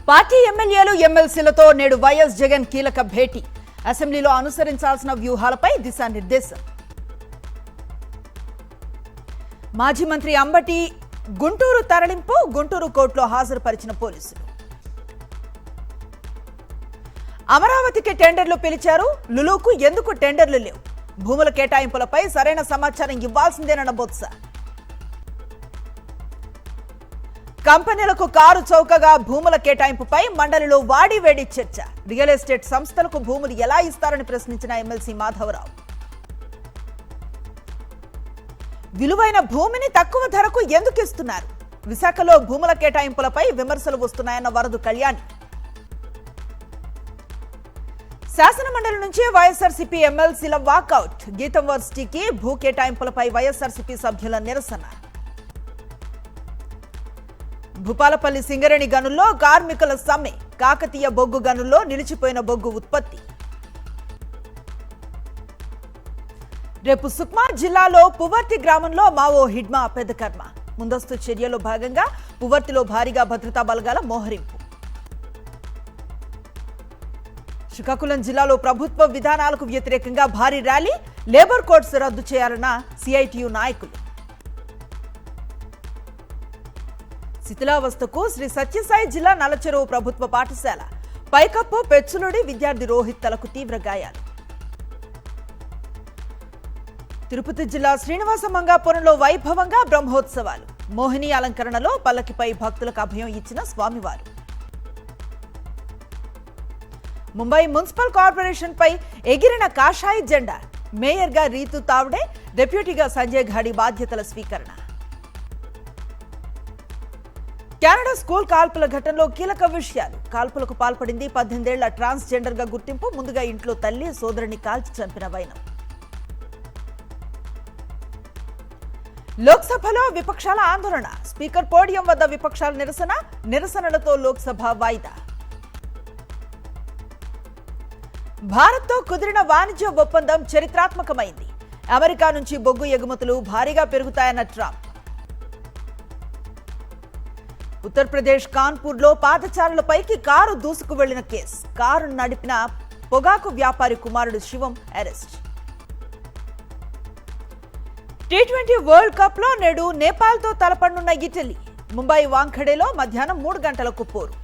Party ఎమ్మెల్యేలు ఎమ్మెల్సీలతో నేడు YS Jagan కీలక భేటీ. అసెంబ్లీలో అనుసరించాల్సిన వ్యూహాలపై దిశానిర్దేశం. మాజీ మంత్రి అంబటి గుంటూరు తరలింపు, గుంటూరు కోర్టులో హాజరుపరిచిన పోలీసులు. అమరావతికి టెండర్లు పిలిచారు, లులుకు ఎందుకు టెండర్లు లేవు? భూముల కేటాయింపులపై సరైన సమాచారం ఇవ్వాల్సిందేనన్న బొత్స. కంపెనీలకు కారు చౌకగా భూముల కేటాయింపుపై మండలిలో వాడివేడి చర్చ. రియల్ ఎస్టేట్ సంస్థలకు భూములు ఎలా ఇస్తారని ప్రశ్నించిన ఎమ్మెల్సీ మాధవరావు. విలువైన భూమిని తక్కువ ధరకు ఎందుకు ఇస్తున్నారు? విశాఖలో భూముల కేటాయింపులపై విమర్శలు వస్తున్నాయన్న వరదు కళ్యాణి. శాసనమండలి నుంచి వైఎస్ఆర్సీపీ ఎమ్మెల్సీల వాకౌట్. గీతం వర్సిటీకి భూ కేటాయింపులపై వైఎస్ఆర్సీపీ సభ్యుల నిరసన. భూపాలపల్లి సింగరేణి గనుల్లో కార్మికుల సమ్మె. కాకతీయ బొగ్గు గనుల్లో నిలిచిపోయిన బొగ్గు ఉత్పత్తి. రేపు సుక్మా జిల్లాలో పువర్తి గ్రామంలో మావో హిడ్మా పెద్ద కర్మ. ముందస్తు చర్యలో భాగంగా పువర్తిలో భారీగా భద్రతా బలగాల మోహరింపు. శ్రీకాకుళం జిల్లాలో ప్రభుత్వ విధానాలకు వ్యతిరేకంగా భారీ ర్యాలీ. లేబర్ కోడ్స్ రద్దు చేయాలన్న సిఐటియు నాయకులు. శిథిలావస్థకు శ్రీ సత్యసాయి జిల్లా నల్లచెరువు ప్రభుత్వ పాఠశాల. పైకప్పు పెచ్చులుడి విద్యార్థి రోహిత్ తలకు తీవ్ర గాయాలు. తిరుపతి జిల్లా శ్రీనివాస మంగాపురంలో వైభవంగా బ్రహ్మోత్సవాలు. మోహిని అలంకరణలో పల్లకిపై భక్తులకు అభయం ఇచ్చిన స్వామివారు. ముంబై మున్సిపల్ కార్పొరేషన్ పై ఎగిరిన కాషాయి జెండా. మేయర్గా రీతు తావ్డే, డిప్యూటీగా సంజయ్ ఘాడి బాధ్యతల స్వీకరణ. కెనడా స్కూల్ కాల్పుల ఘటనలో కీలక విషయాలు. కాల్పులకు పాల్పడింది 18 ఏళ్ల ట్రాన్స్జెండర్ గా గుర్తింపు. ముందుగా ఇంట్లో తల్లి సోదరుని కాల్చి చంపిన వైనం. లోక్సభలో విపక్షాల ఆందోళన. స్పీకర్ పోడియం వద్ద విపక్షాల నిరసనలతో లోక్సభ వాయిదా. భారత్తో కుదిరిన వాణిజ్య ఒప్పందం చరిత్రాత్మకమైంది. అమెరికా నుంచి బొగ్గు ఎగుమతులు భారీగా పెరుగుతాయన్న ట్రంప్. ఉత్తరప్రదేశ్ కాన్పూర్లో పాదచారులపైకి కారు దూసుకు వెళ్లిన కేసు. కారు నడిపిన పొగాకు వ్యాపారి కుమారుడు శివం అరెస్ట్. టీ20 వరల్డ్ కప్ లో నేడు నేపాల్తో తలపడనున్న ఇటలీ. ముంబై వాంఖడేలో మధ్యాహ్నం 3 గంటలకు పోరు.